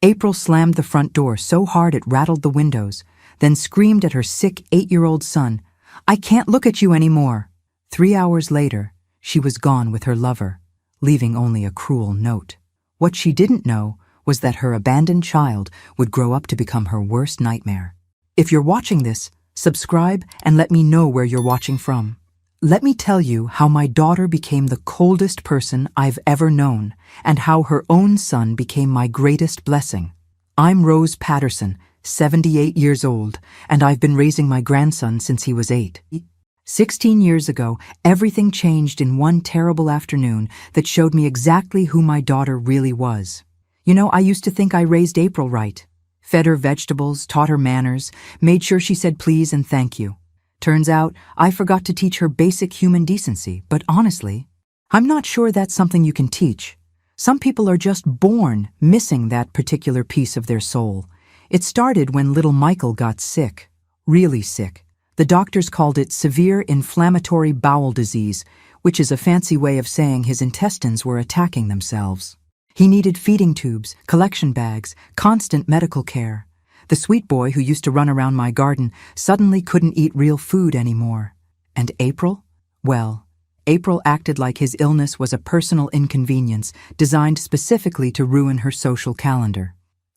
April slammed the front door so hard it rattled the windows, then screamed at her sick 8-year-old son, "I can't look at you anymore." 3 hours later, she was gone with her lover, leaving only a cruel note. What she didn't know was that her abandoned child would grow up to become her worst nightmare. If you're watching this, subscribe and let me know where you're watching from. Let me tell you how my daughter became the coldest person I've ever known, and how her own son became my greatest blessing. I'm Rose Patterson, 78 years old, and I've been raising my grandson since he was 8. 16 years ago, everything changed in one terrible afternoon that showed me exactly who my daughter really was. You know, I used to think I raised April right. Fed her vegetables, taught her manners, made sure she said please and thank you. Turns out, I forgot to teach her basic human decency, but honestly, I'm not sure that's something you can teach. Some people are just born missing that particular piece of their soul. It started when little Michael got sick, really sick. The doctors called it severe inflammatory bowel disease, which is a fancy way of saying his intestines were attacking themselves. He needed feeding tubes, collection bags, constant medical care. The sweet boy who used to run around my garden suddenly couldn't eat real food anymore. And April? Well, April acted like his illness was a personal inconvenience designed specifically to ruin her social calendar.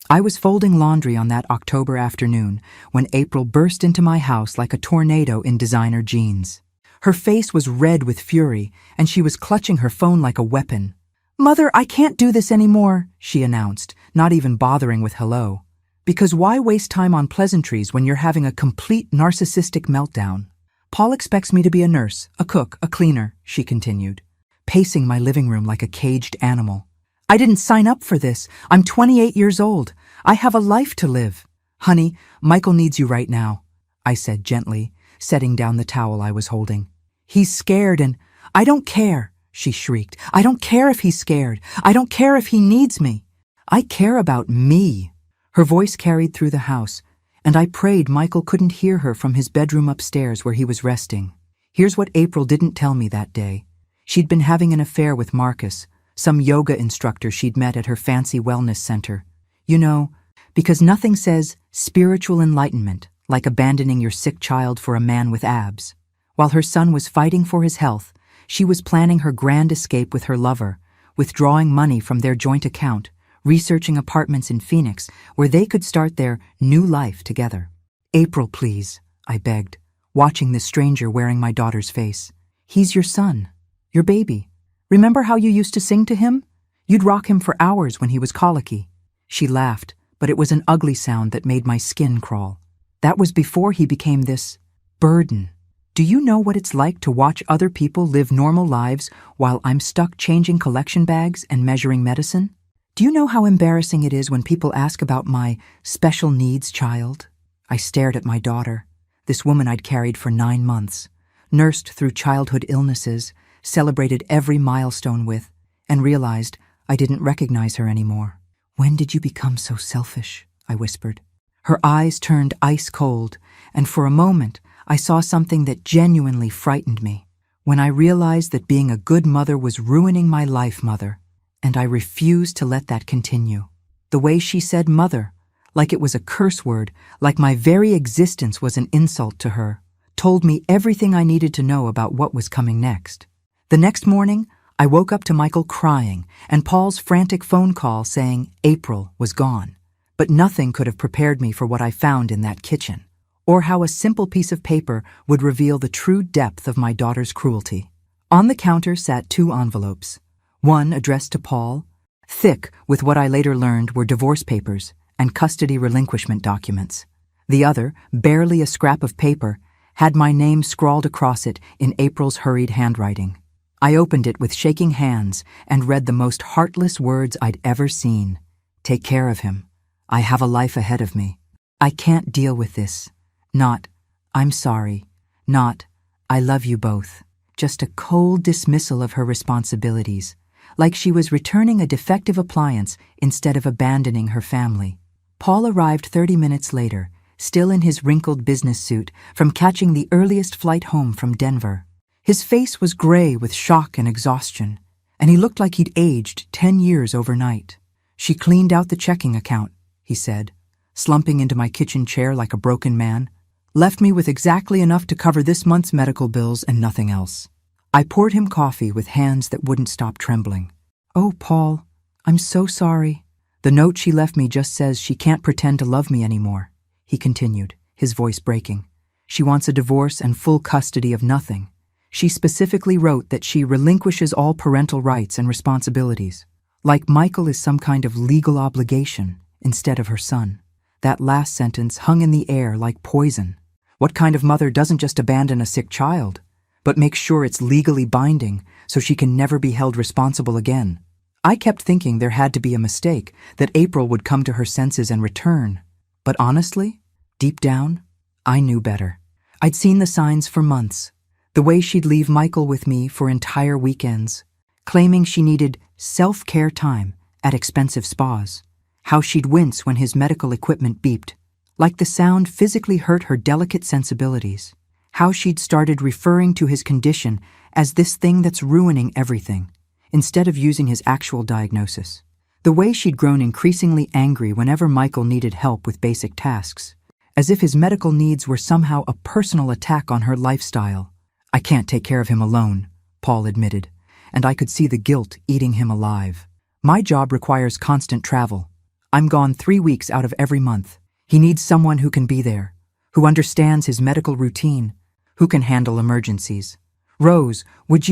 I was folding laundry on that October afternoon when April burst into my house like a tornado in designer jeans. Her face was red with fury, and she was clutching her phone like a weapon. "Mother, I can't do this anymore," she announced, not even bothering with hello. Because why waste time on pleasantries when you're having a complete narcissistic meltdown? "Paul expects me to be a nurse, a cook, a cleaner," she continued, pacing my living room like a caged animal. "I didn't sign up for this. I'm 28 years old. I have a life to live." "Honey, Michael needs you right now," I said gently, setting down the towel I was holding. "He's scared and—" "I don't care," she shrieked. "I don't care if he's scared. I don't care if he needs me. I care about me." Her voice carried through the house, and I prayed Michael couldn't hear her from his bedroom upstairs where he was resting. Here's what April didn't tell me that day. She'd been having an affair with Marcus, some yoga instructor she'd met at her fancy wellness center. You know, because nothing says spiritual enlightenment like abandoning your sick child for a man with abs. While her son was fighting for his health, she was planning her grand escape with her lover, withdrawing money from their joint account, researching apartments in Phoenix where they could start their new life together. "April, please," I begged, watching the stranger wearing my daughter's face. "He's your son, your baby. Remember how you used to sing to him? You'd rock him for hours when he was colicky." She laughed, but it was an ugly sound that made my skin crawl. "That was before he became this burden. Do you know what it's like to watch other people live normal lives while I'm stuck changing collection bags and measuring medicine? Do you know how embarrassing it is when people ask about my special needs child?" I stared at my daughter, this woman I'd carried for 9 months, nursed through childhood illnesses, celebrated every milestone with, and realized I didn't recognize her anymore. "When did you become so selfish?" I whispered. Her eyes turned ice cold, and for a moment I saw something that genuinely frightened me. When I realized that being a good mother was ruining my life, Mother. And I refused to let that continue. The way she said mother, like it was a curse word, like my very existence was an insult to her, told me everything I needed to know about what was coming next. The next morning, I woke up to Michael crying and Paul's frantic phone call saying April was gone. But nothing could have prepared me for what I found in that kitchen, or how a simple piece of paper would reveal the true depth of my daughter's cruelty. On the counter sat 2 envelopes. One addressed to Paul, thick with what I later learned were divorce papers and custody relinquishment documents. The other, barely a scrap of paper, had my name scrawled across it in April's hurried handwriting. I opened it with shaking hands and read the most heartless words I'd ever seen. "Take care of him. I have a life ahead of me. I can't deal with this. Not, I'm sorry. Not, I love you both." Just a cold dismissal of her responsibilities, like she was returning a defective appliance instead of abandoning her family. Paul arrived 30 minutes later, still in his wrinkled business suit from catching the earliest flight home from Denver. His face was gray with shock and exhaustion, and he looked like he'd aged 10 years overnight. She cleaned out the checking account, he said, slumping into my kitchen chair like a broken man. Left me with exactly enough to cover this month's medical bills and nothing else. I poured him coffee with hands that wouldn't stop trembling. Oh, Paul, I'm so sorry. The note she left me just says she can't pretend to love me anymore, he continued, his voice breaking. She wants a divorce and full custody of nothing. She specifically wrote that she relinquishes all parental rights and responsibilities. Like Michael is some kind of legal obligation instead of her son. That last sentence hung in the air like poison. What kind of mother doesn't just abandon a sick child, but makes sure it's legally binding so she can never be held responsible again? I kept thinking there had to be a mistake, that April would come to her senses and return. But honestly, deep down, I knew better. I'd seen the signs for months. The way she'd leave Michael with me for entire weekends, claiming she needed self-care time at expensive spas. How she'd wince when his medical equipment beeped, like the sound physically hurt her delicate sensibilities. How she'd started referring to his condition as this thing that's ruining everything, instead of using his actual diagnosis. The way she'd grown increasingly angry whenever Michael needed help with basic tasks, as if his medical needs were somehow a personal attack on her lifestyle. I can't take care of him alone, Paul admitted, and I could see the guilt eating him alive. My job requires constant travel. I'm gone 3 weeks out of every month. He needs someone who can be there, who understands his medical routine, who can handle emergencies. Rose, could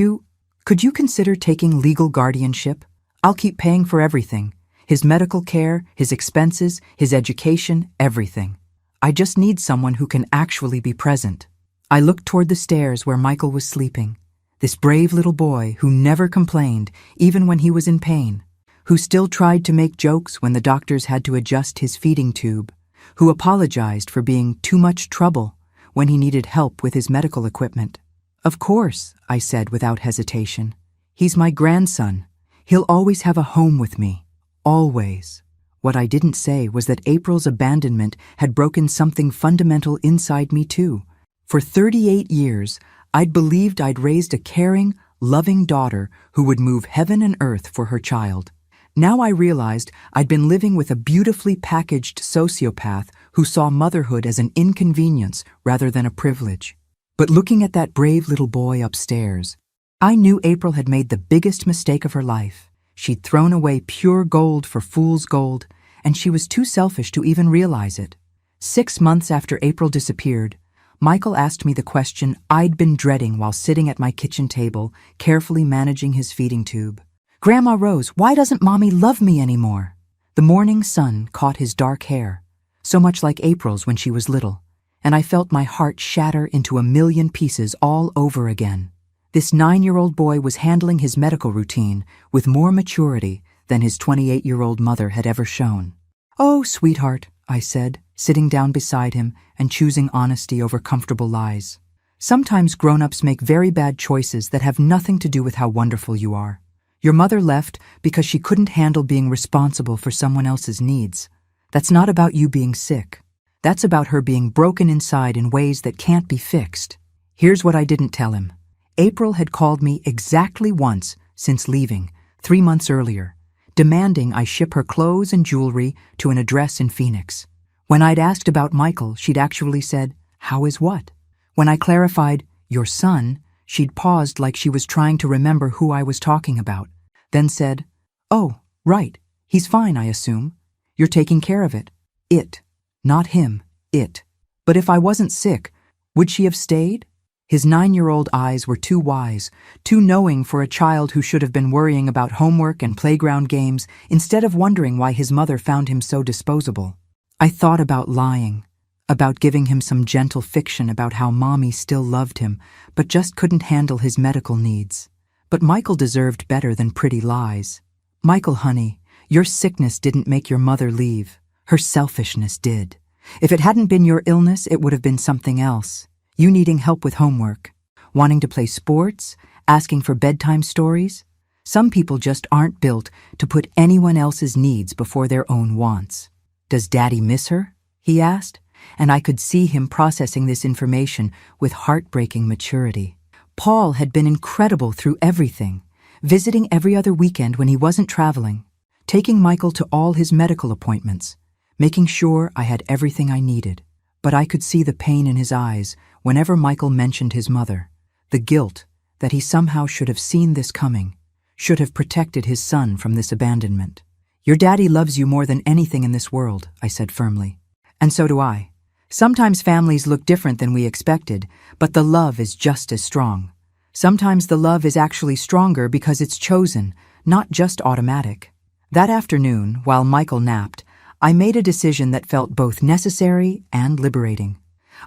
you consider taking legal guardianship? I'll keep paying for everything. His medical care, his expenses, his education, everything. I just need someone who can actually be present. I looked toward the stairs where Michael was sleeping. This brave little boy who never complained, even when he was in pain, who still tried to make jokes when the doctors had to adjust his feeding tube, who apologized for being too much trouble when he needed help with his medical equipment. Of course, I said without hesitation. He's my grandson. He'll always have a home with me. Always. What I didn't say was that April's abandonment had broken something fundamental inside me too. For 38 years, I'd believed I'd raised a caring, loving daughter who would move heaven and earth for her child. Now I realized I'd been living with a beautifully packaged sociopath who saw motherhood as an inconvenience rather than a privilege. But looking at that brave little boy upstairs, I knew April had made the biggest mistake of her life. She'd thrown away pure gold for fool's gold, and she was too selfish to even realize it. 6 months after April disappeared, Michael asked me the question I'd been dreading while sitting at my kitchen table, carefully managing his feeding tube. Grandma Rose, why doesn't Mommy love me anymore? The morning sun caught his dark hair, so much like April's when she was little, and I felt my heart shatter into a million pieces all over again. This 9-year-old boy was handling his medical routine with more maturity than his 28-year-old mother had ever shown. Oh, sweetheart, I said, sitting down beside him and choosing honesty over comfortable lies. Sometimes grown-ups make very bad choices that have nothing to do with how wonderful you are. Your mother left because she couldn't handle being responsible for someone else's needs. That's not about you being sick. That's about her being broken inside in ways that can't be fixed. Here's what I didn't tell him. April had called me exactly once since leaving, 3 months earlier, demanding I ship her clothes and jewelry to an address in Phoenix. When I'd asked about Michael, she'd actually said, "How is what?" When I clarified, "Your son," she'd paused like she was trying to remember who I was talking about, then said, "Oh, right, he's fine, I assume. You're taking care of it. It. Not him, it." But if I wasn't sick, would she have stayed? His 9-year-old eyes were too wise, too knowing for a child who should have been worrying about homework and playground games instead of wondering why his mother found him so disposable. I thought about lying, about giving him some gentle fiction about how Mommy still loved him, but just couldn't handle his medical needs. But Michael deserved better than pretty lies. Michael, honey, your sickness didn't make your mother leave. Her selfishness did. If it hadn't been your illness, it would have been something else. You needing help with homework, wanting to play sports, asking for bedtime stories. Some people just aren't built to put anyone else's needs before their own wants. Does Daddy miss her? He asked, and I could see him processing this information with heartbreaking maturity. Paul had been incredible through everything, visiting every other weekend when he wasn't traveling, taking Michael to all his medical appointments, making sure I had everything I needed. But I could see the pain in his eyes whenever Michael mentioned his mother, the guilt that he somehow should have seen this coming, should have protected his son from this abandonment. "Your daddy loves you more than anything in this world," I said firmly. "And so do I. Sometimes families look different than we expected, but the love is just as strong. Sometimes the love is actually stronger because it's chosen, not just automatic." That afternoon, while Michael napped, I made a decision that felt both necessary and liberating.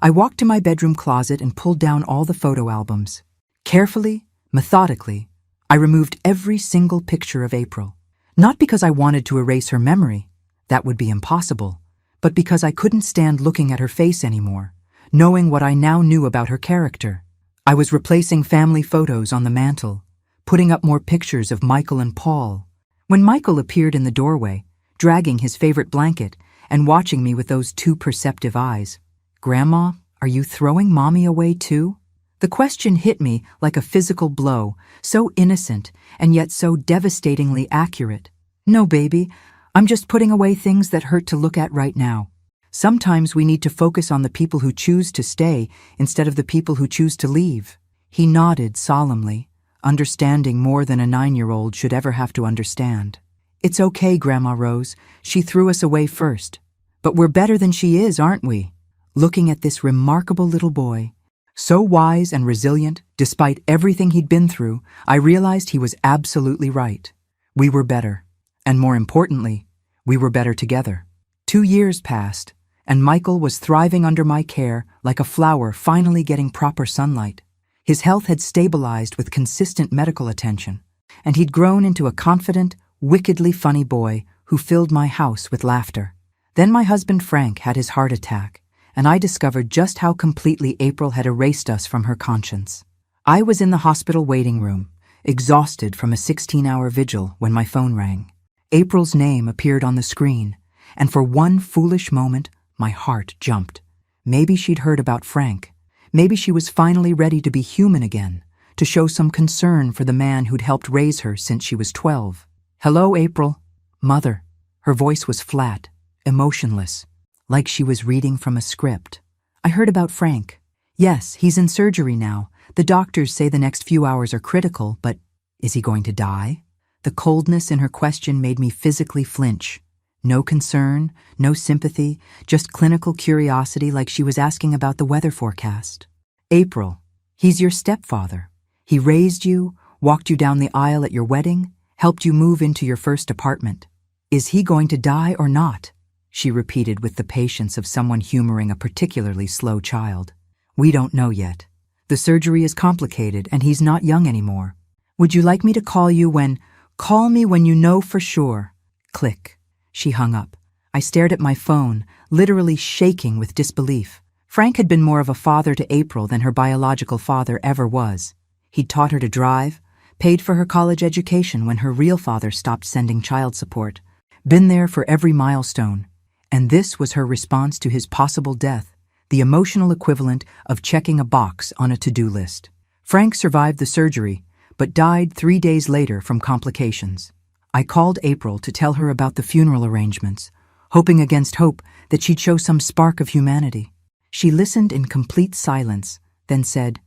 I walked to my bedroom closet and pulled down all the photo albums. Carefully, methodically, I removed every single picture of April. Not because I wanted to erase her memory, that would be impossible, but because I couldn't stand looking at her face anymore, knowing what I now knew about her character. I was replacing family photos on the mantle, putting up more pictures of Michael and Paul. When Michael appeared in the doorway, dragging his favorite blanket and watching me with those two perceptive eyes, "Grandma, are you throwing Mommy away too?" The question hit me like a physical blow, so innocent and yet so devastatingly accurate. "No, baby, I'm just putting away things that hurt to look at right now. Sometimes we need to focus on the people who choose to stay instead of the people who choose to leave." He nodded solemnly, understanding more than a 9-year-old should ever have to understand. "It's okay, Grandma Rose. She threw us away first. But we're better than she is, aren't we?" Looking at this remarkable little boy, so wise and resilient, despite everything he'd been through, I realized he was absolutely right. We were better. And more importantly, we were better together. 2 years passed, and Michael was thriving under my care like a flower finally getting proper sunlight. His health had stabilized with consistent medical attention, and he'd grown into a confident, wickedly funny boy who filled my house with laughter. Then my husband Frank had his heart attack, and I discovered just how completely April had erased us from her conscience. I was in the hospital waiting room, exhausted from a 16-hour vigil when my phone rang. April's name appeared on the screen, and for one foolish moment, my heart jumped. Maybe she'd heard about Frank. Maybe she was finally ready to be human again, to show some concern for the man who'd helped raise her since she was 12. "Hello, April." "Mother." Her voice was flat, emotionless, like she was reading from a script. "I heard about Frank. Yes, he's in surgery now. The doctors say the next few hours are critical, but is he going to die?" The coldness in her question made me physically flinch. No concern, no sympathy, just clinical curiosity like she was asking about the weather forecast. "April, he's your stepfather. He raised you, walked you down the aisle at your wedding, helped you move into your first apartment. Is he going to die or not?" she repeated with the patience of someone humoring a particularly slow child. "We don't know yet. The surgery is complicated and he's not young anymore. Would you like me to call you when— Call me when you know for sure." Click. She hung up. I stared at my phone, literally shaking with disbelief. Frank had been more of a father to April than her biological father ever was. He'd taught her to drive, paid for her college education when her real father stopped sending child support, been there for every milestone. And this was her response to his possible death, the emotional equivalent of checking a box on a to-do list. Frank survived the surgery, but died 3 days later from complications. I called April to tell her about the funeral arrangements, hoping against hope that she'd show some spark of humanity. She listened in complete silence, then said,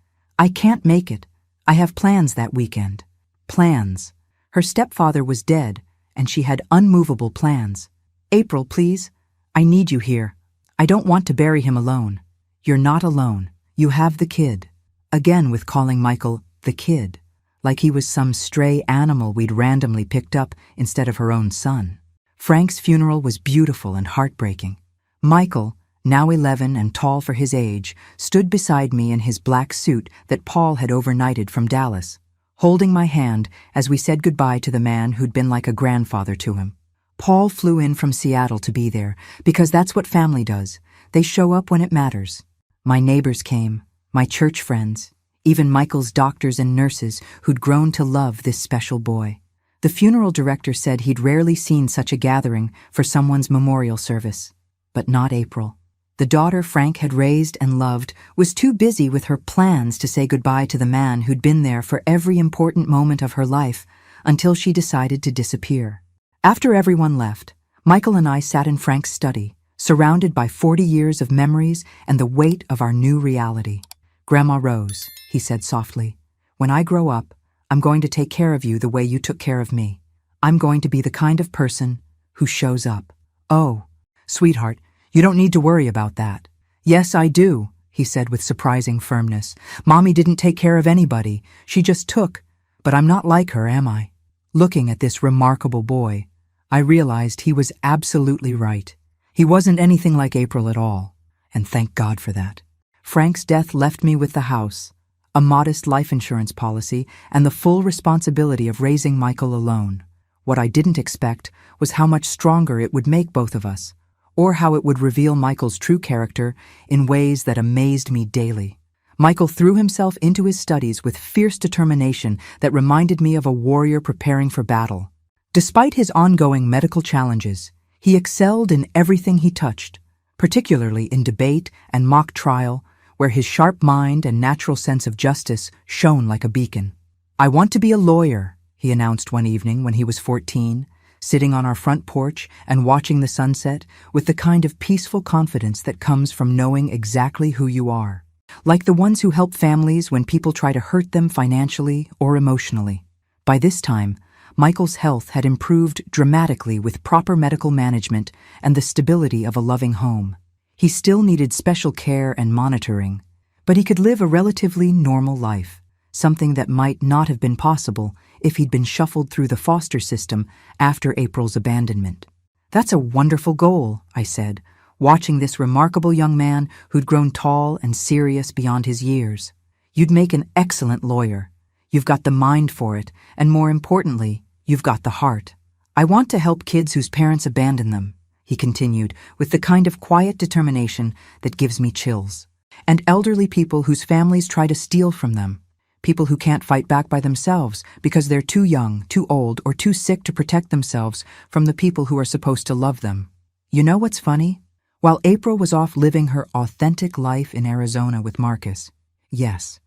"I can't make it. I have plans that weekend." Plans. Her stepfather was dead, and she had unmovable plans. "April, please. I need you here. I don't want to bury him alone." "You're not alone. You have the kid." Again with calling Michael the kid, like he was some stray animal we'd randomly picked up instead of her own son. Frank's funeral was beautiful and heartbreaking. Michael, now 11 and tall for his age, stood beside me in his black suit that Paul had overnighted from Dallas, holding my hand as we said goodbye to the man who'd been like a grandfather to him. Paul flew in from Seattle to be there, because that's what family does. They show up when it matters. My neighbors came, my church friends, even Michael's doctors and nurses who'd grown to love this special boy. The funeral director said he'd rarely seen such a gathering for someone's memorial service. But not April. The daughter Frank had raised and loved was too busy with her plans to say goodbye to the man who'd been there for every important moment of her life until she decided to disappear. After everyone left, Michael and I sat in Frank's study, surrounded by 40 years of memories and the weight of our new reality. "Grandma Rose," he said softly, "when I grow up, I'm going to take care of you the way you took care of me. I'm going to be the kind of person who shows up." "Oh, sweetheart, you don't need to worry about that." "Yes, I do," he said with surprising firmness. "Mommy didn't take care of anybody. She just took. But I'm not like her, am I?" Looking at this remarkable boy, I realized he was absolutely right. He wasn't anything like April at all, and thank God for that. Frank's death left me with the house, a modest life insurance policy, and the full responsibility of raising Michael alone. What I didn't expect was how much stronger it would make both of us, or how it would reveal Michael's true character in ways that amazed me daily. Michael threw himself into his studies with fierce determination that reminded me of a warrior preparing for battle. Despite his ongoing medical challenges, he excelled in everything he touched, particularly in debate and mock trial, where his sharp mind and natural sense of justice shone like a beacon. "I want to be a lawyer," he announced one evening when he was 14, sitting on our front porch and watching the sunset with the kind of peaceful confidence that comes from knowing exactly who you are. Like the ones who help families when people try to hurt them financially or emotionally. By this time, Michael's health had improved dramatically with proper medical management and the stability of a loving home. He still needed special care and monitoring, but he could live a relatively normal life, something that might not have been possible if he'd been shuffled through the foster system after April's abandonment. "That's a wonderful goal," I said, watching this remarkable young man who'd grown tall and serious beyond his years. "You'd make an excellent lawyer. You've got the mind for it, and more importantly, you've got the heart." "I want to help kids whose parents abandon them," he continued with the kind of quiet determination that gives me chills. "And elderly people whose families try to steal from them. People who can't fight back by themselves because they're too young, too old, or too sick to protect themselves from the people who are supposed to love them." You know what's funny? While April was off living her authentic life in Arizona with Marcus, yes,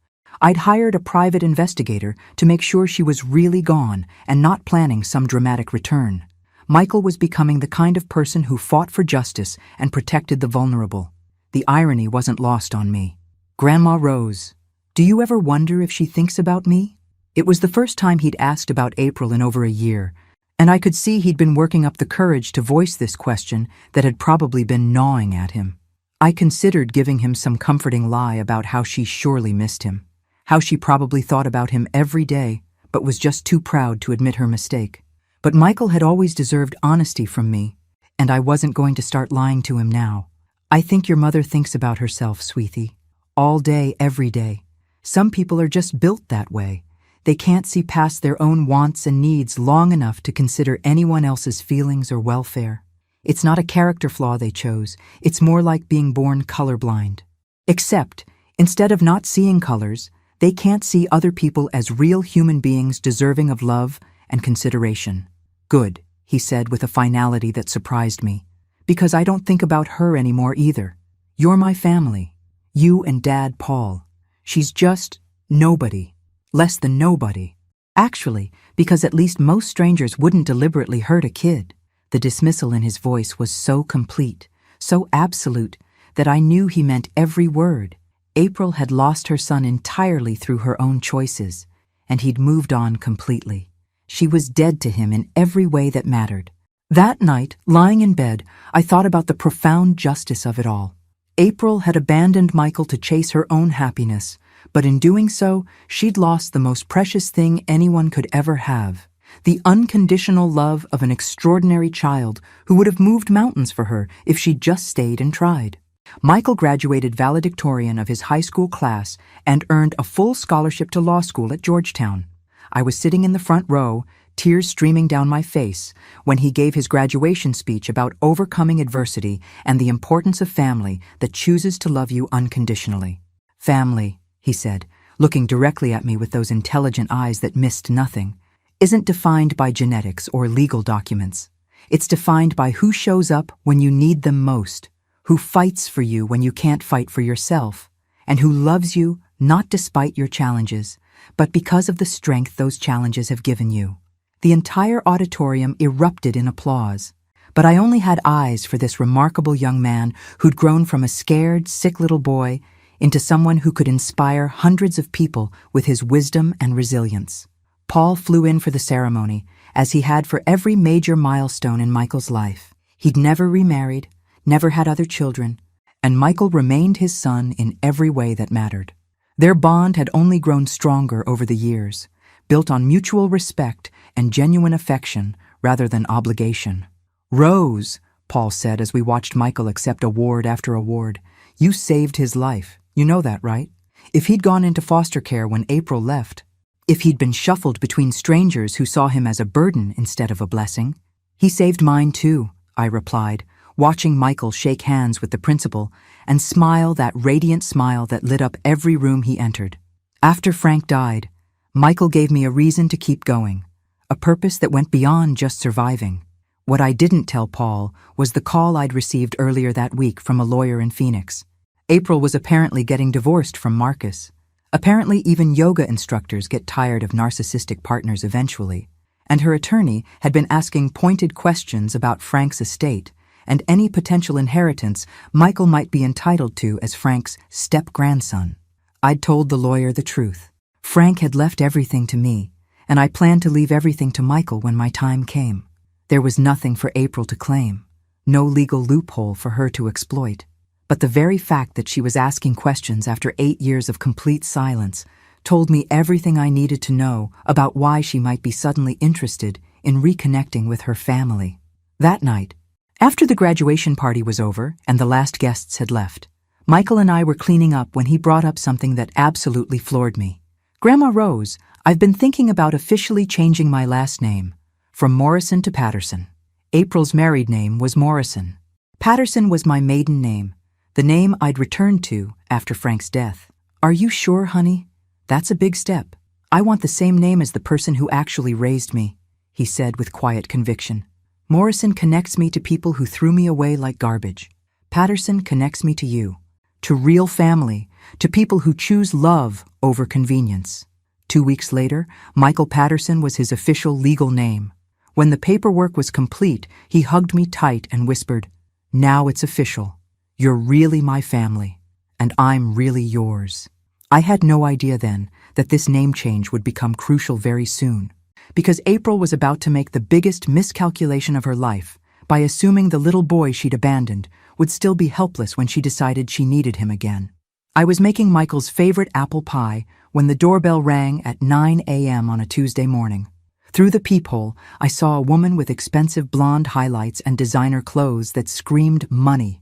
I'd hired a private investigator to make sure she was really gone and not planning some dramatic return. Michael was becoming the kind of person who fought for justice and protected the vulnerable. The irony wasn't lost on me. "Grandma Rose, do you ever wonder if she thinks about me?" It was the first time he'd asked about April in over a year, and I could see he'd been working up the courage to voice this question that had probably been gnawing at him. I considered giving him some comforting lie about how she surely missed him, how she probably thought about him every day, but was just too proud to admit her mistake. But Michael had always deserved honesty from me, and I wasn't going to start lying to him now. "I think your mother thinks about herself, sweetie. All day, every day. Some people are just built that way. They can't see past their own wants and needs long enough to consider anyone else's feelings or welfare. It's not a character flaw they chose. It's more like being born colorblind. Except, instead of not seeing colors, they can't see other people as real human beings deserving of love and consideration." "Good," he said with a finality that surprised me, "because I don't think about her anymore either. You're my family. You and Dad, Paul. She's just nobody. Less than nobody. Actually, because at least most strangers wouldn't deliberately hurt a kid." The dismissal in his voice was so complete, so absolute, that I knew he meant every word. April had lost her son entirely through her own choices, and he'd moved on completely. She was dead to him in every way that mattered. That night, lying in bed, I thought about the profound justice of it all. April had abandoned Michael to chase her own happiness, but in doing so, she'd lost the most precious thing anyone could ever have, the unconditional love of an extraordinary child who would have moved mountains for her if she'd just stayed and tried. Michael graduated valedictorian of his high school class and earned a full scholarship to law school at Georgetown. I was sitting in the front row, tears streaming down my face, when he gave his graduation speech about overcoming adversity and the importance of family that chooses to love you unconditionally. "Family," he said, looking directly at me with those intelligent eyes that missed nothing, "isn't defined by genetics or legal documents. It's defined by who shows up when you need them most, who fights for you when you can't fight for yourself, and who loves you not despite your challenges, but because of the strength those challenges have given you. The entire auditorium erupted in applause. But I only had eyes for this remarkable young man who'd grown from a scared, sick little boy into someone who could inspire hundreds of people with his wisdom and resilience. Paul flew in for the ceremony, as he had for every major milestone in Michael's life. He'd never remarried, never had other children, and Michael remained his son in every way that mattered. Their bond had only grown stronger over the years, built on mutual respect and genuine affection rather than obligation. "Rose," Paul said as we watched Michael accept award after award, "you saved his life. You know that, right? If he'd gone into foster care when April left, if he'd been shuffled between strangers who saw him as a burden instead of a blessing, he saved mine too," I replied, watching Michael shake hands with the principal and smile that radiant smile that lit up every room he entered. After Frank died, Michael gave me a reason to keep going, a purpose that went beyond just surviving. What I didn't tell Paul was the call I'd received earlier that week from a lawyer in Phoenix. April was apparently getting divorced from Marcus. Apparently even yoga instructors get tired of narcissistic partners eventually, and her attorney had been asking pointed questions about Frank's estate and any potential inheritance Michael might be entitled to as Frank's step-grandson. I'd told the lawyer the truth. Frank had left everything to me, and I planned to leave everything to Michael when my time came. There was nothing for April to claim, no legal loophole for her to exploit. But the very fact that she was asking questions after 8 years of complete silence told me everything I needed to know about why she might be suddenly interested in reconnecting with her family. That night, after the graduation party was over and the last guests had left, Michael and I were cleaning up when he brought up something that absolutely floored me. "Grandma Rose, I've been thinking about officially changing my last name, from Morrison to Patterson." April's married name was Morrison. Patterson was my maiden name, the name I'd returned to after Frank's death. "Are you sure, honey? That's a big step. I want the same name as the person who actually raised me," he said with quiet conviction. "Morrison connects me to people who threw me away like garbage. Patterson connects me to you, to real family, to people who choose love over convenience." 2 weeks later, Michael Patterson was his official legal name. When the paperwork was complete, he hugged me tight and whispered, "Now it's official. You're really my family, and I'm really yours." I had no idea then that this name change would become crucial very soon, because April was about to make the biggest miscalculation of her life by assuming the little boy she'd abandoned would still be helpless when she decided she needed him again. I was making Michael's favorite apple pie when the doorbell rang at 9 a.m. on a Tuesday morning. Through the peephole, I saw a woman with expensive blonde highlights and designer clothes that screamed money.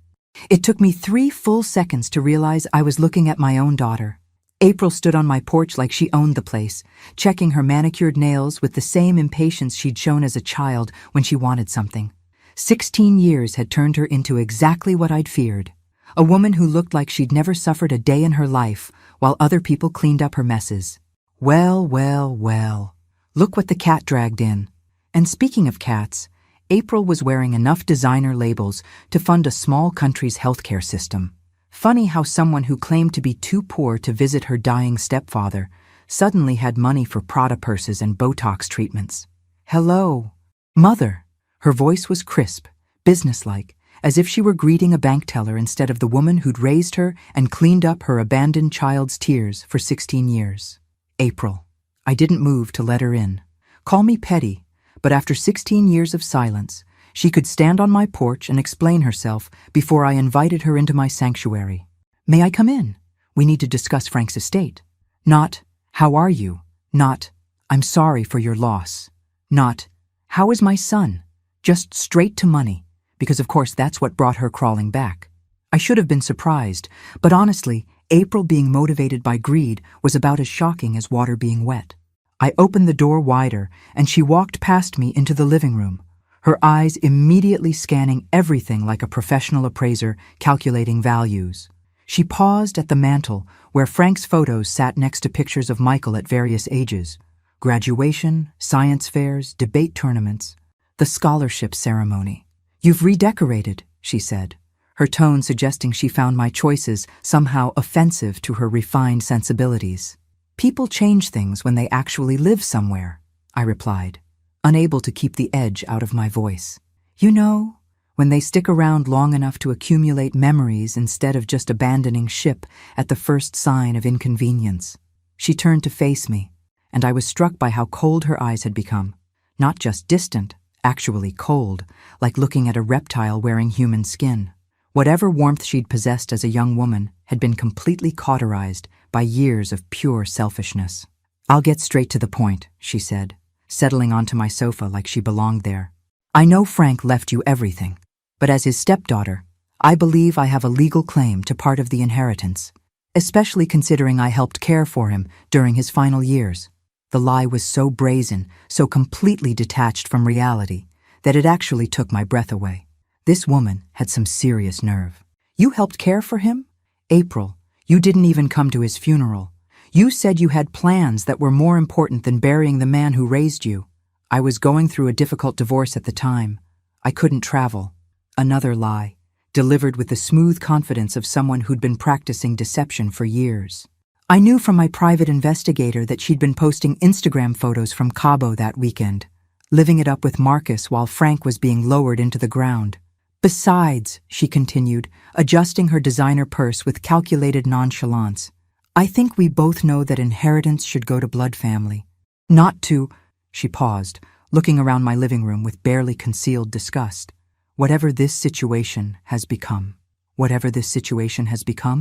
It took me 3 full seconds to realize I was looking at my own daughter. April stood on my porch like she owned the place, checking her manicured nails with the same impatience she'd shown as a child when she wanted something. 16 years had turned her into exactly what I'd feared, a woman who looked like she'd never suffered a day in her life while other people cleaned up her messes. Well, well, well. Look what the cat dragged in. And speaking of cats, April was wearing enough designer labels to fund a small country's healthcare system. Funny how someone who claimed to be too poor to visit her dying stepfather suddenly had money for Prada purses and Botox treatments. "Hello, Mother." Her voice was crisp, businesslike, as if she were greeting a bank teller instead of the woman who'd raised her and cleaned up her abandoned child's tears for 16 years. "April." I didn't move to let her in. Call me petty, but after 16 years of silence, she could stand on my porch and explain herself before I invited her into my sanctuary. "May I come in? We need to discuss Frank's estate." Not, "How are you?" Not, "I'm sorry for your loss." Not, "How is my son?" Just straight to money, because of course that's what brought her crawling back. I should have been surprised, but honestly, April being motivated by greed was about as shocking as water being wet. I opened the door wider, and she walked past me into the living room, her eyes immediately scanning everything like a professional appraiser calculating values. She paused at the mantel, where Frank's photos sat next to pictures of Michael at various ages. Graduation, science fairs, debate tournaments, the scholarship ceremony. "You've redecorated," she said, her tone suggesting she found my choices somehow offensive to her refined sensibilities. "People change things when they actually live somewhere," I replied. unable to keep the edge out of my voice. You know, when they stick around long enough to accumulate memories instead of just abandoning ship at the first sign of inconvenience. She turned to face me, and I was struck by how cold her eyes had become. Not just distant, actually cold, like looking at a reptile wearing human skin. Whatever warmth she'd possessed as a young woman had been completely cauterized by years of pure selfishness. "I'll get straight to the point," she said, settling onto my sofa like she belonged there. "I know Frank left you everything, but as his stepdaughter, I believe I have a legal claim to part of the inheritance, especially considering I helped care for him during his final years." The lie was so brazen, so completely detached from reality, that it actually took my breath away. This woman had some serious nerve. "You helped care for him? April, you didn't even come to his funeral. You said you had plans that were more important than burying the man who raised you." "I was going through a difficult divorce at the time. I couldn't travel." Another lie, delivered with the smooth confidence of someone who'd been practicing deception for years. "I knew from my private investigator that she'd been posting Instagram photos from Cabo that weekend, living it up with Marcus while Frank was being lowered into the ground. Besides," she continued, adjusting her designer purse with calculated nonchalance, "I think we both know that inheritance should go to blood family. Not to—" She paused, looking around my living room with barely concealed disgust. "Whatever this situation has become." Whatever this situation has become?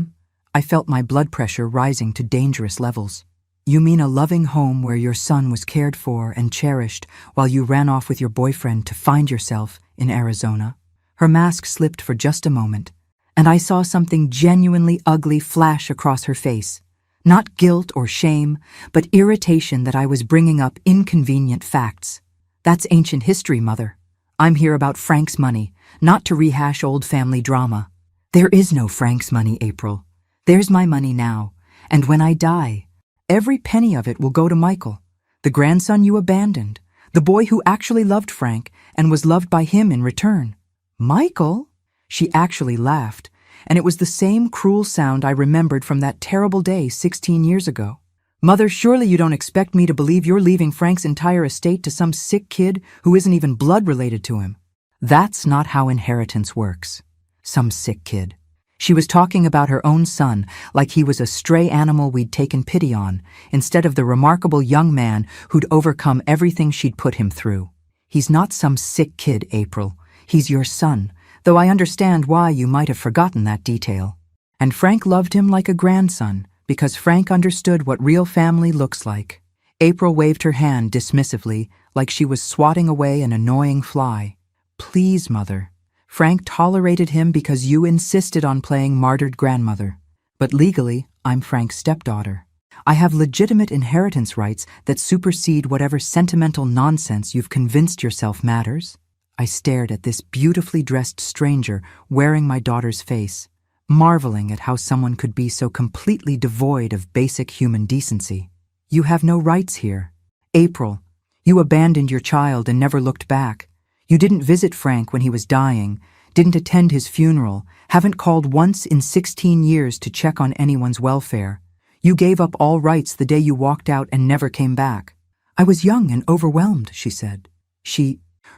I felt my blood pressure rising to dangerous levels. "You mean a loving home where your son was cared for and cherished while you ran off with your boyfriend to find yourself in Arizona?" Her mask slipped for just a moment, and I saw something genuinely ugly flash across her face. Not guilt or shame, but irritation that I was bringing up inconvenient facts. "That's ancient history, Mother. I'm here about Frank's money, not to rehash old family drama." "There is no Frank's money, April. There's my money now, and when I die, every penny of it will go to Michael, the grandson you abandoned, the boy who actually loved Frank and was loved by him in return." "Michael?" She actually laughed, and it was the same cruel sound I remembered from that terrible day 16 years ago. "Mother, surely you don't expect me to believe you're leaving Frank's entire estate to some sick kid who isn't even blood related to him?" "That's not how inheritance works." Some sick kid. She was talking about her own son like he was a stray animal we'd taken pity on, instead of the remarkable young man who'd overcome everything she'd put him through. "He's not some sick kid, April. He's your son, though I understand why you might have forgotten that detail. And Frank loved him like a grandson, because Frank understood what real family looks like." April waved her hand dismissively, like she was swatting away an annoying fly. "Please, Mother. Frank tolerated him because you insisted on playing martyred grandmother. But legally, I'm Frank's stepdaughter. I have legitimate inheritance rights that supersede whatever sentimental nonsense you've convinced yourself matters." I stared at this beautifully dressed stranger wearing my daughter's face, marveling at how someone could be so completely devoid of basic human decency. "You have no rights here. April, you abandoned your child and never looked back. You didn't visit Frank when he was dying, didn't attend his funeral, haven't called once in 16 years to check on anyone's welfare. You gave up all rights the day you walked out and never came back." "I was young and overwhelmed," she said.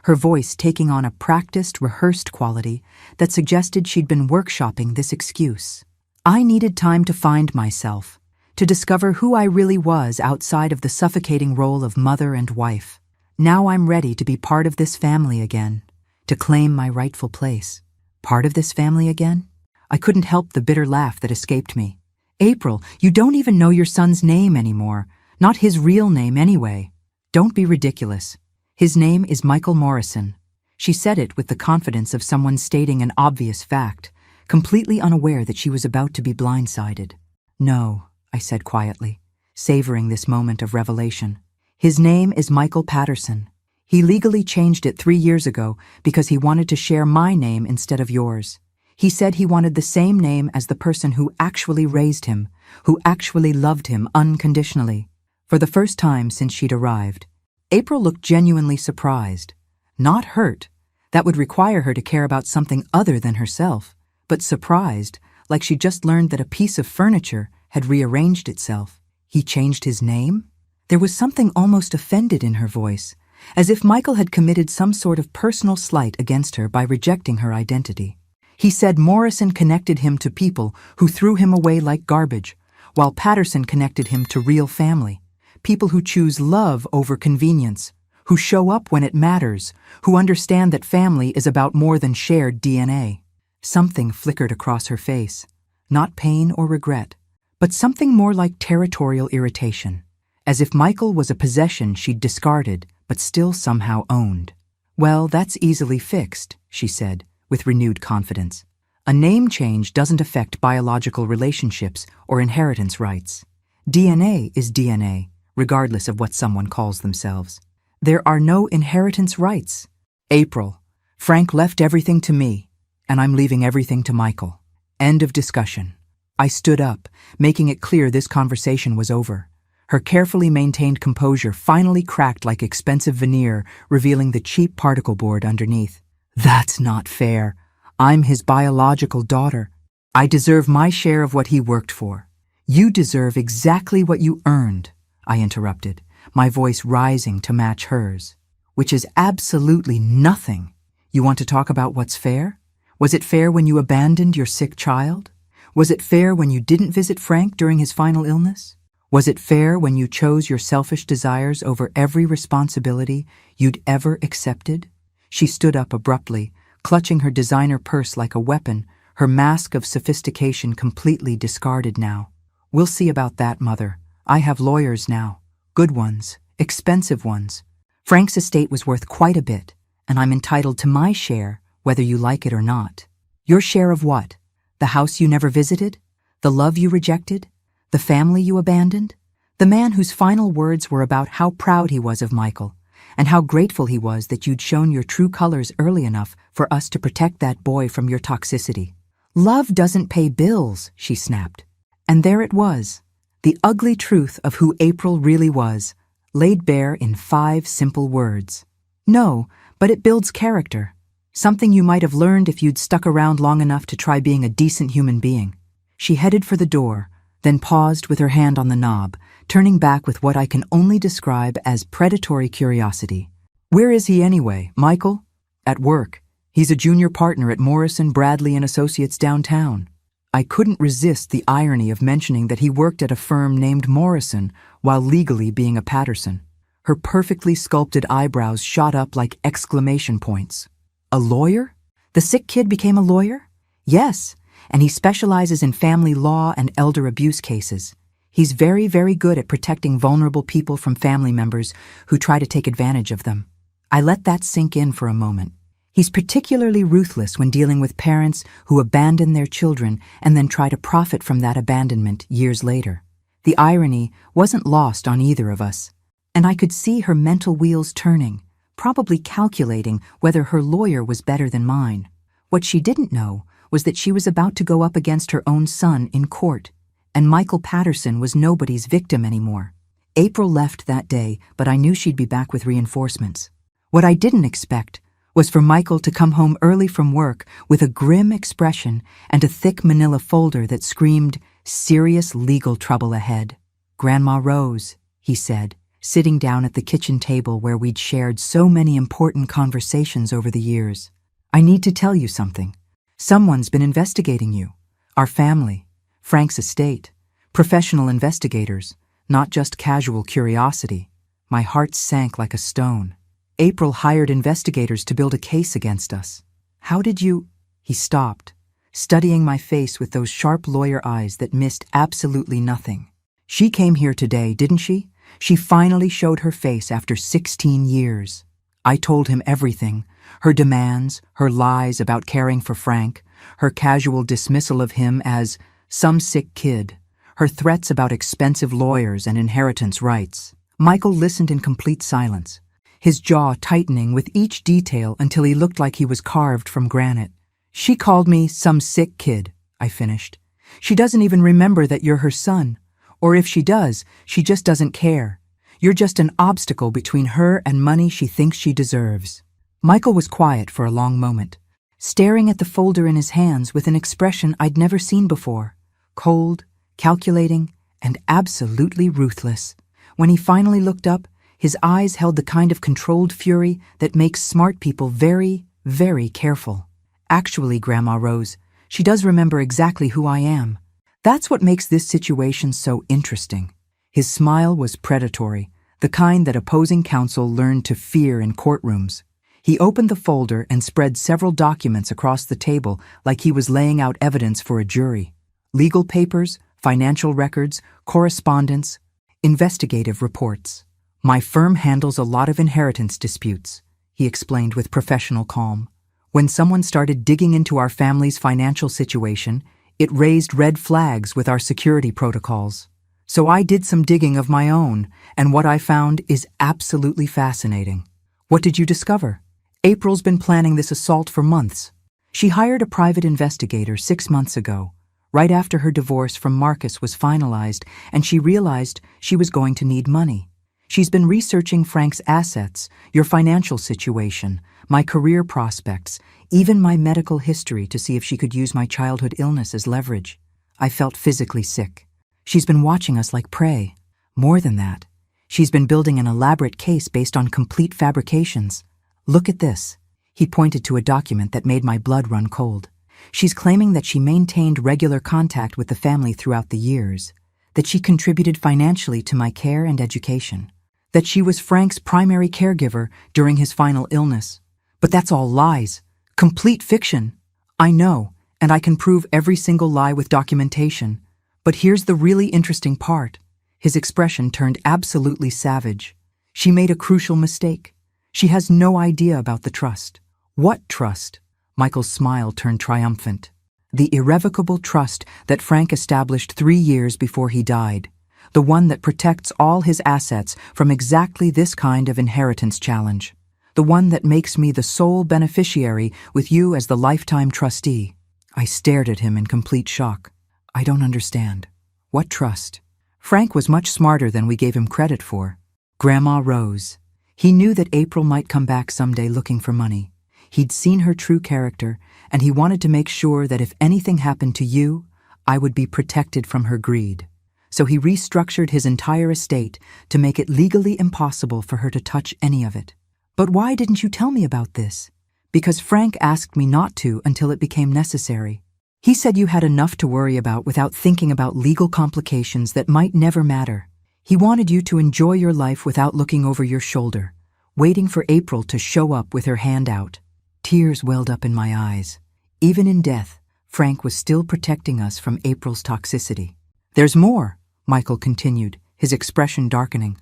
Her voice taking on a practiced, rehearsed quality that suggested she'd been workshopping this excuse. "I needed time to find myself, to discover who I really was outside of the suffocating role of mother and wife. Now I'm ready to be part of this family again, to claim my rightful place." Part of this family again? I couldn't help the bitter laugh that escaped me. "April, you don't even know your son's name anymore, not his real name anyway." "Don't be ridiculous. His name is Michael Morrison." She said it with the confidence of someone stating an obvious fact, completely unaware that she was about to be blindsided. "No," I said quietly, savoring this moment of revelation. "His name is Michael Patterson. He legally changed it 3 years ago because he wanted to share my name instead of yours. He said he wanted the same name as the person who actually raised him, who actually loved him unconditionally." For the first time since she'd arrived, April looked genuinely surprised. Not hurt. That would require her to care about something other than herself, but surprised, like she'd just learned that a piece of furniture had rearranged itself. He changed his name? There was something almost offended in her voice, as if Michael had committed some sort of personal slight against her by rejecting her identity. He said Morrison connected him to people who threw him away like garbage, while Patterson connected him to real family, people who choose love over convenience, who show up when it matters, who understand that family is about more than shared DNA. Something flickered across her face, not pain or regret, but something more like territorial irritation, as if Michael was a possession she'd discarded but still somehow owned. "Well, that's easily fixed," she said, with renewed confidence. "A name change doesn't affect biological relationships or inheritance rights. DNA is DNA, regardless of what someone calls themselves. There are no inheritance rights. April, Frank left everything to me, and I'm leaving everything to Michael. End of discussion." I stood up, making it clear this conversation was over. Her carefully maintained composure finally cracked like expensive veneer, revealing the cheap particle board underneath. "That's not fair. I'm his biological daughter. I deserve my share of what he worked for." "You deserve exactly what you earned," I interrupted, my voice rising to match hers. "Which is absolutely nothing. You want to talk about what's fair? Was it fair when you abandoned your sick child? Was it fair when you didn't visit Frank during his final illness? Was it fair when you chose your selfish desires over every responsibility you'd ever accepted?" She stood up abruptly, clutching her designer purse like a weapon, her mask of sophistication completely discarded now. "We'll see about that, Mother. I have lawyers now. Good ones, expensive ones. Frank's estate was worth quite a bit, and I'm entitled to my share, whether you like it or not." "Your share of what? The house you never visited? The love you rejected? The family you abandoned? The man whose final words were about how proud he was of Michael, and how grateful he was that you'd shown your true colors early enough for us to protect that boy from your toxicity." "Love doesn't pay bills," she snapped. And there it was, the ugly truth of who April really was, laid bare in 5 simple words. "No, but it builds character. Something you might have learned if you'd stuck around long enough to try being a decent human being." She headed for the door, then paused with her hand on the knob, turning back with what I can only describe as predatory curiosity. "Where is he anyway, Michael?" "At work. He's a junior partner at Morrison, Bradley & Associates downtown." I couldn't resist the irony of mentioning that he worked at a firm named Morrison while legally being a Patterson. Her perfectly sculpted eyebrows shot up like exclamation points. "A lawyer? The sick kid became a lawyer?" "Yes, and he specializes in family law and elder abuse cases. He's very, very good at protecting vulnerable people from family members who try to take advantage of them." I let that sink in for a moment. He's particularly ruthless when dealing with parents who abandon their children and then try to profit from that abandonment years later. The irony wasn't lost on either of us, and I could see her mental wheels turning, probably calculating whether her lawyer was better than mine. What she didn't know was that she was about to go up against her own son in court, and Michael Patterson was nobody's victim anymore. April left that day, but I knew she'd be back with reinforcements. What I didn't expect was for Michael to come home early from work with a grim expression and a thick manila folder that screamed, "Serious legal trouble ahead." "Grandma Rose," he said, sitting down at the kitchen table where we'd shared so many important conversations over the years. "I need to tell you something. Someone's been investigating you. Our family, Frank's estate, professional investigators, not just casual curiosity." My heart sank like a stone. "April hired investigators to build a case against us." "How did you—" He stopped, studying my face with those sharp lawyer eyes that missed absolutely nothing. "She came here today, didn't she? She finally showed her face after 16 years. I told him everything, her demands, her lies about caring for Frank, her casual dismissal of him as some sick kid, her threats about expensive lawyers and inheritance rights." Michael listened in complete silence, his jaw tightening with each detail until he looked like he was carved from granite. "She called me some sick kid," I finished. "She doesn't even remember that you're her son. Or if she does, she just doesn't care. You're just an obstacle between her and money she thinks she deserves." Michael was quiet for a long moment, staring at the folder in his hands with an expression I'd never seen before. Cold, calculating, and absolutely ruthless. When he finally looked up, His eyes held the kind of controlled fury that makes smart people very, very careful. Actually, Grandma Rose, she does remember exactly who I am. That's what makes this situation so interesting. His smile was predatory, the kind that opposing counsel learned to fear in courtrooms. He opened the folder and spread several documents across the table like he was laying out evidence for a jury. Legal papers, financial records, correspondence, investigative reports. My firm handles a lot of inheritance disputes, he explained with professional calm. When someone started digging into our family's financial situation, it raised red flags with our security protocols. So I did some digging of my own, and what I found is absolutely fascinating. What did you discover? April's been planning this assault for months. She hired a private investigator 6 months ago, right after her divorce from Marcus was finalized, and she realized she was going to need money. She's been researching Frank's assets, your financial situation, my career prospects, even my medical history to see if she could use my childhood illness as leverage. I felt physically sick. She's been watching us like prey. More than that, she's been building an elaborate case based on complete fabrications. Look at this. He pointed to a document that made my blood run cold. She's claiming that she maintained regular contact with the family throughout the years, that she contributed financially to my care and education, that she was Frank's primary caregiver during his final illness. But that's all lies. Complete fiction. I know, and I can prove every single lie with documentation. But here's the really interesting part. His expression turned absolutely savage. She made a crucial mistake. She has no idea about the trust. What trust? Michael's smile turned triumphant. The irrevocable trust that Frank established 3 years before he died. The one that protects all his assets from exactly this kind of inheritance challenge. The one that makes me the sole beneficiary with you as the lifetime trustee. I stared at him in complete shock. I don't understand. What trust? Frank was much smarter than we gave him credit for. Grandma Rose. He knew that April might come back someday looking for money. He'd seen her true character, and he wanted to make sure that if anything happened to you, I would be protected from her greed. So he restructured his entire estate to make it legally impossible for her to touch any of it. But why didn't you tell me about this? Because Frank asked me not to until it became necessary. He said you had enough to worry about without thinking about legal complications that might never matter. He wanted you to enjoy your life without looking over your shoulder, waiting for April to show up with her hand out. Tears welled up in my eyes. Even in death, Frank was still protecting us from April's toxicity. There's more, Michael continued, his expression darkening.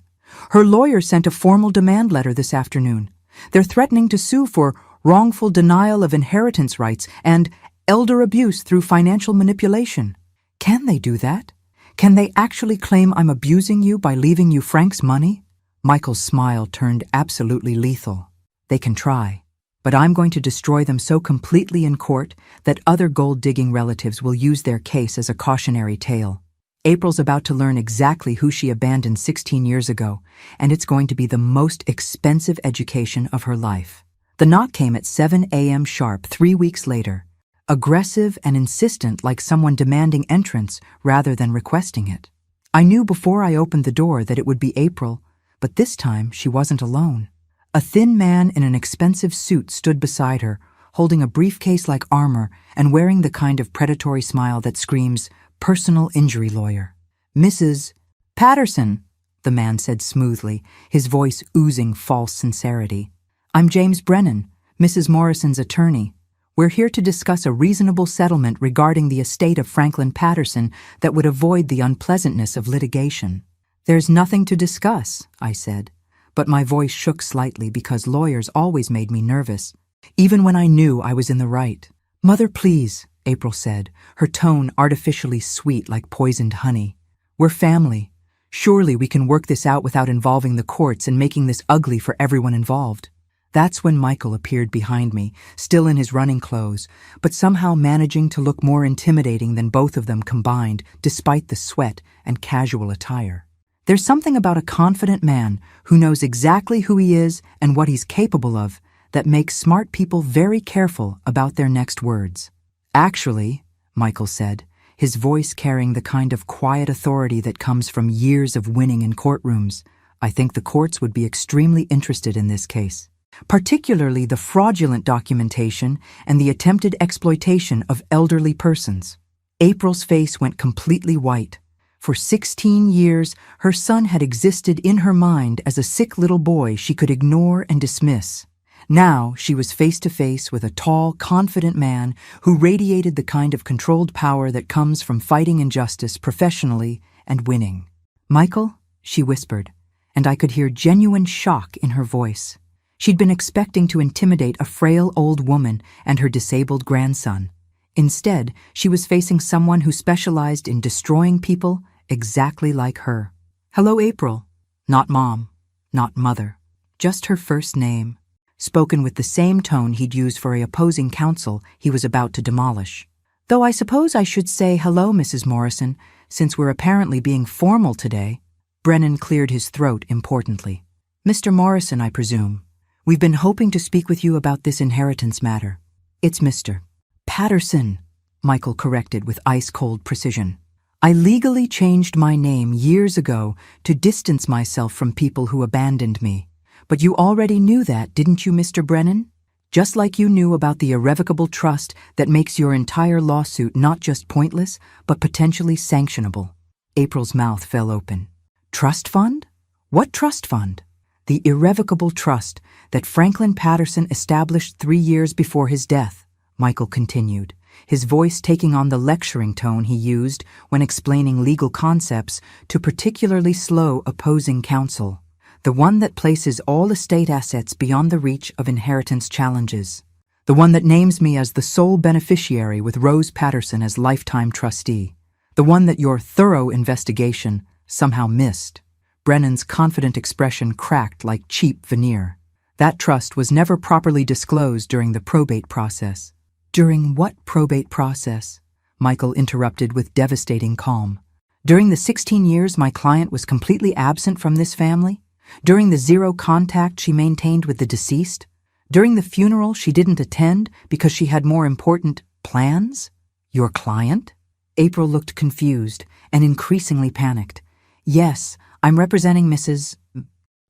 Her lawyer sent a formal demand letter this afternoon. They're threatening to sue for wrongful denial of inheritance rights and elder abuse through financial manipulation. Can they do that? Can they actually claim I'm abusing you by leaving you Frank's money? Michael's smile turned absolutely lethal. They can try, but I'm going to destroy them so completely in court that other gold-digging relatives will use their case as a cautionary tale. April's about to learn exactly who she abandoned 16 years ago, and it's going to be the most expensive education of her life. The knock came at 7 a.m. sharp 3 weeks later, aggressive and insistent like someone demanding entrance rather than requesting it. I knew before I opened the door that it would be April, but this time she wasn't alone. A thin man in an expensive suit stood beside her, holding a briefcase like armor and wearing the kind of predatory smile that screams, "Personal injury lawyer." "Mrs. Patterson," the man said smoothly, his voice oozing false sincerity. "I'm James Brennan, Mrs. Morrison's attorney. We're here to discuss a reasonable settlement regarding the estate of Franklin Patterson that would avoid the unpleasantness of litigation." "There's nothing to discuss," I said, but my voice shook slightly because lawyers always made me nervous, even when I knew I was in the right. "Mother, please," April said, her tone artificially sweet like poisoned honey. "We're family. Surely we can work this out without involving the courts and making this ugly for everyone involved." That's when Michael appeared behind me, still in his running clothes, but somehow managing to look more intimidating than both of them combined, despite the sweat and casual attire. There's something about a confident man who knows exactly who he is and what he's capable of that makes smart people very careful about their next words. "Actually," Michael said, his voice carrying the kind of quiet authority that comes from years of winning in courtrooms, I think the courts would be extremely interested in this case, particularly the fraudulent documentation and the attempted exploitation of elderly persons. April's face went completely white. For 16 years, her son had existed in her mind as a sick little boy she could ignore and dismiss. Now she was face to face with a tall, confident man who radiated the kind of controlled power that comes from fighting injustice professionally and winning. "Michael," she whispered, and I could hear genuine shock in her voice. She'd been expecting to intimidate a frail old woman and her disabled grandson. Instead, she was facing someone who specialized in destroying people exactly like her. "Hello, April." Not mom, not mother, just her first name, spoken with the same tone he'd used for a opposing counsel he was about to demolish. "Though I suppose I should say hello, Mrs. Morrison, since we're apparently being formal today." Brennan cleared his throat importantly. "Mr. Morrison, I presume. We've been hoping to speak with you about this inheritance matter." "It's Mr. Patterson," Michael corrected with ice-cold precision. "I legally changed my name years ago to distance myself from people who abandoned me. But you already knew that, didn't you, Mr. Brennan? Just like you knew about the irrevocable trust that makes your entire lawsuit not just pointless, but potentially sanctionable." April's mouth fell open. "Trust fund? What trust fund?" "The irrevocable trust that Franklin Patterson established 3 years before his death," Michael continued, his voice taking on the lecturing tone he used when explaining legal concepts to particularly slow opposing counsel. "The one that places all estate assets beyond the reach of inheritance challenges. The one that names me as the sole beneficiary with Rose Patterson as lifetime trustee. The one that your thorough investigation somehow missed." Brennan's confident expression cracked like cheap veneer. "That trust was never properly disclosed during the probate process." "During what probate process?" Michael interrupted with devastating calm. "During the 16 years my client was completely absent from this family? During the zero contact she maintained with the deceased? During the funeral she didn't attend because she had more important plans? Your client?" April looked confused and increasingly panicked. "Yes, I'm representing Mrs.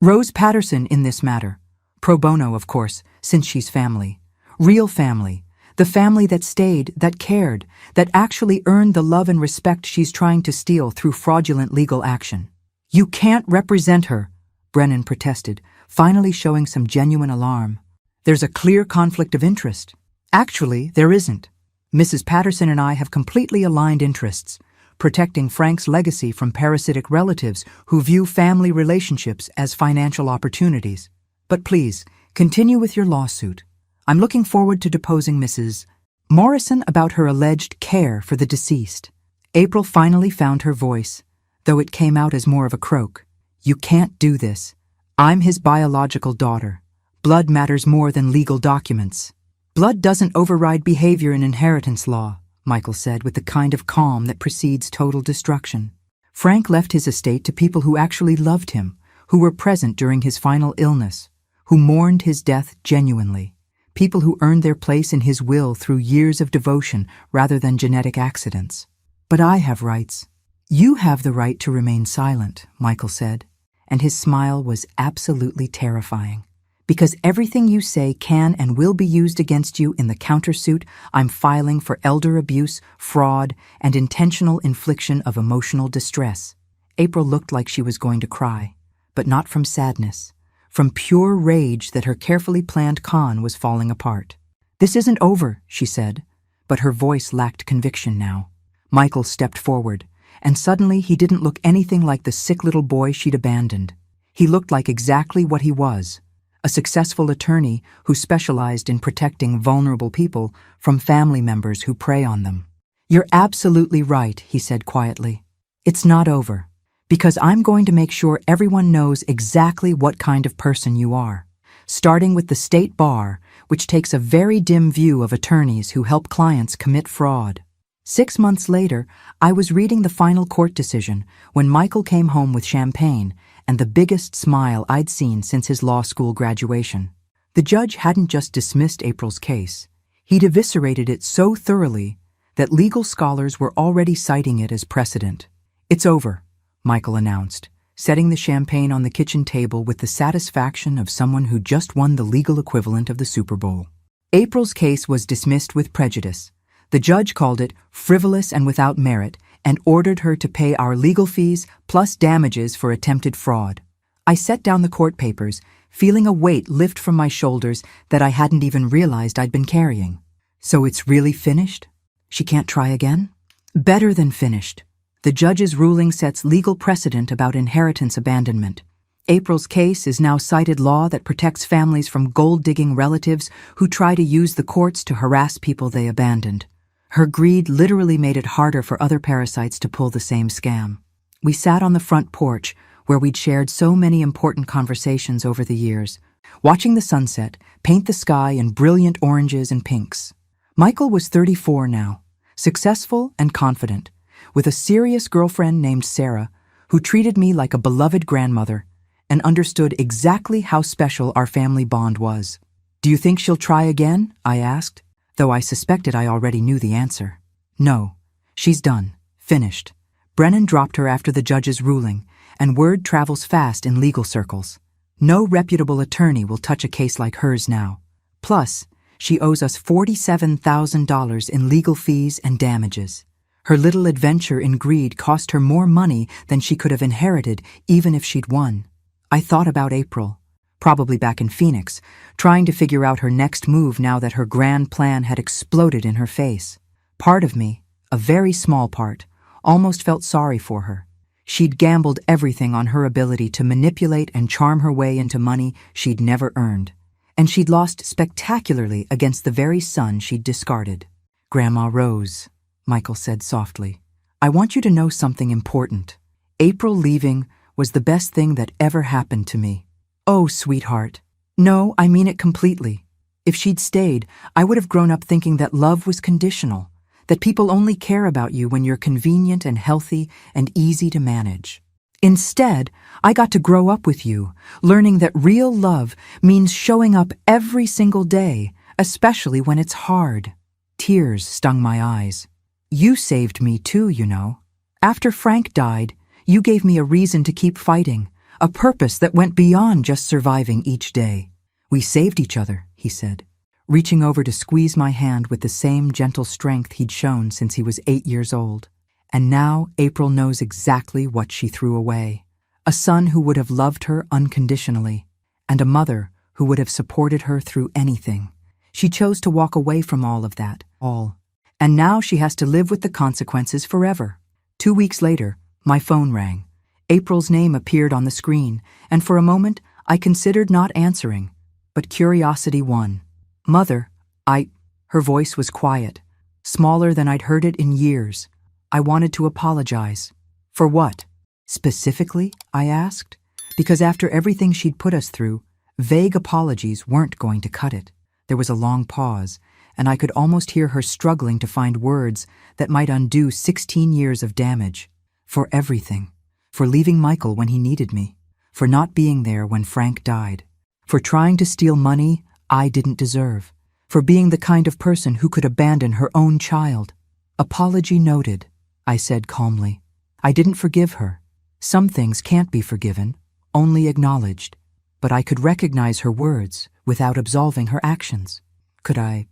Rose Patterson in this matter. Pro bono, of course, since she's family. Real family. The family that stayed, that cared, that actually earned the love and respect she's trying to steal through fraudulent legal action." "You can't represent her," Brennan protested, finally showing some genuine alarm. "There's a clear conflict of interest." "Actually, there isn't. Mrs. Patterson and I have completely aligned interests, protecting Frank's legacy from parasitic relatives who view family relationships as financial opportunities. But please, continue with your lawsuit. I'm looking forward to deposing Mrs. Morrison about her alleged care for the deceased." April finally found her voice, though it came out as more of a croak. "You can't do this. I'm his biological daughter. Blood matters more than legal documents." "Blood doesn't override behavior in inheritance law," Michael said with the kind of calm that precedes total destruction. "Frank left his estate to people who actually loved him, who were present during his final illness, who mourned his death genuinely. People who earned their place in his will through years of devotion rather than genetic accidents." "But I have rights." "You have the right to remain silent," Michael said, and his smile was absolutely terrifying. "Because everything you say can and will be used against you in the countersuit I'm filing for elder abuse, fraud, and intentional infliction of emotional distress." April looked like she was going to cry, but not from sadness. From pure rage that her carefully planned con was falling apart. "This isn't over," she said, but her voice lacked conviction now. Michael stepped forward, and suddenly he didn't look anything like the sick little boy she'd abandoned. He looked like exactly what he was, a successful attorney who specialized in protecting vulnerable people from family members who prey on them. "You're absolutely right," he said quietly. "It's not over. Because I'm going to make sure everyone knows exactly what kind of person you are, starting with the state bar, which takes a very dim view of attorneys who help clients commit fraud." 6 months later, I was reading the final court decision when Michael came home with champagne and the biggest smile I'd seen since his law school graduation. The judge hadn't just dismissed April's case. He'd eviscerated it so thoroughly that legal scholars were already citing it as precedent. "It's over," Michael announced, setting the champagne on the kitchen table with the satisfaction of someone who just won the legal equivalent of the Super Bowl. April's case was dismissed with prejudice. The judge called it frivolous and without merit and ordered her to pay our legal fees plus damages for attempted fraud. I set down the court papers, feeling a weight lift from my shoulders that I hadn't even realized I'd been carrying. So it's really finished? She can't try again? Better than finished. The judge's ruling sets legal precedent about inheritance abandonment. April's case is now cited law that protects families from gold-digging relatives who try to use the courts to harass people they abandoned. Her greed literally made it harder for other parasites to pull the same scam. We sat on the front porch, where we'd shared so many important conversations over the years, watching the sunset paint the sky in brilliant oranges and pinks. Michael was 34 now, successful and confident, with a serious girlfriend named Sarah, who treated me like a beloved grandmother and understood exactly how special our family bond was. "Do you think she'll try again?" I asked, though I suspected I already knew the answer. "No, she's done, finished." Brennan dropped her after the judge's ruling, and word travels fast in legal circles. No reputable attorney will touch a case like hers now. Plus, she owes us $47,000 in legal fees and damages. Her little adventure in greed cost her more money than she could have inherited even if she'd won. I thought about April, probably back in Phoenix, trying to figure out her next move now that her grand plan had exploded in her face. Part of me, a very small part, almost felt sorry for her. She'd gambled everything on her ability to manipulate and charm her way into money she'd never earned. And she'd lost spectacularly against the very son she'd discarded. "Grandma Rose," Michael said softly, "I want you to know something important. April leaving was the best thing that ever happened to me." "Oh, sweetheart." "No, I mean it completely. If she'd stayed, I would have grown up thinking that love was conditional, that people only care about you when you're convenient and healthy and easy to manage. Instead, I got to grow up with you, learning that real love means showing up every single day, especially when it's hard." Tears stung my eyes. "You saved me too, you know. After Frank died, you gave me a reason to keep fighting, a purpose that went beyond just surviving each day." "We saved each other," he said, reaching over to squeeze my hand with the same gentle strength he'd shown since he was 8 years old. "And now April knows exactly what she threw away. A son who would have loved her unconditionally, and a mother who would have supported her through anything. She chose to walk away from all of that, all. And now she has to live with the consequences forever." 2 weeks later, my phone rang. April's name appeared on the screen, and for a moment I considered not answering, but curiosity won. "Mother, Her voice was quiet, smaller than I'd heard it in years. "I wanted to apologize." "For what?" "Specifically?" I asked, because after everything she'd put us through, vague apologies weren't going to cut it. There was a long pause, and I could almost hear her struggling to find words that might undo 16 years of damage. "For everything. For leaving Michael when he needed me. For not being there when Frank died. For trying to steal money I didn't deserve. For being the kind of person who could abandon her own child." "Apology noted," I said calmly. I didn't forgive her. Some things can't be forgiven, only acknowledged. But I could recognize her words without absolving her actions. Could I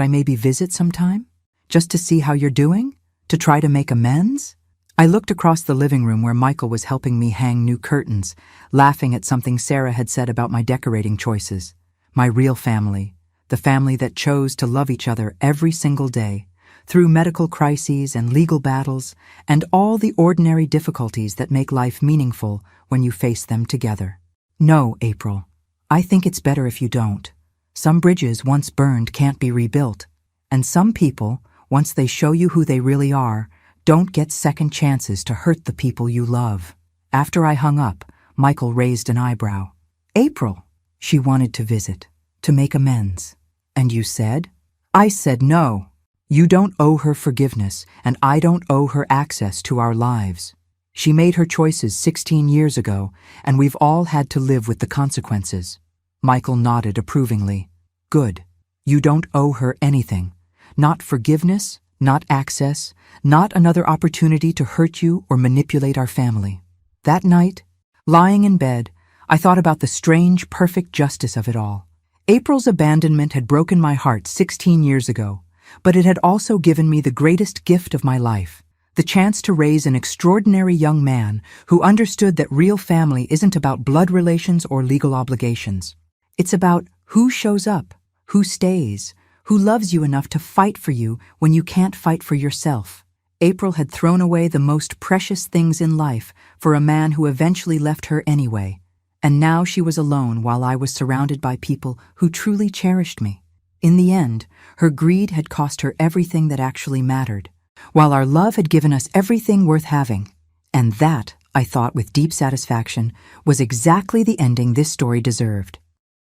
maybe visit sometime? Just to see how you're doing? To try to make amends? I looked across the living room where Michael was helping me hang new curtains, laughing at something Sarah had said about my decorating choices. My real family, the family that chose to love each other every single day, through medical crises and legal battles, and all the ordinary difficulties that make life meaningful when you face them together. "No, April. I think it's better if you don't. Some bridges once burned can't be rebuilt, and some people, once they show you who they really are, don't get second chances to hurt the people you love." After I hung up, Michael raised an eyebrow. "April." "She wanted to visit, to make amends. And you said?" "I said no. You don't owe her forgiveness, and I don't owe her access to our lives. She made her choices 16 years ago, and we've all had to live with the consequences." Michael nodded approvingly. "Good. You don't owe her anything. Not forgiveness, not access, not another opportunity to hurt you or manipulate our family." That night, Lying in bed, I thought about the strange, perfect justice of it all. April's abandonment had broken my heart 16 years ago, but it had also given me the greatest gift of my life, the chance to raise an extraordinary young man who understood that real family isn't about blood relations or legal obligations. It's about who shows up, who stays, who loves you enough to fight for you when you can't fight for yourself. April had thrown away the most precious things in life for a man who eventually left her anyway, and now she was alone while I was surrounded by people who truly cherished me. In the end, her greed had cost her everything that actually mattered, while our love had given us everything worth having. And that, I thought with deep satisfaction, was exactly the ending this story deserved.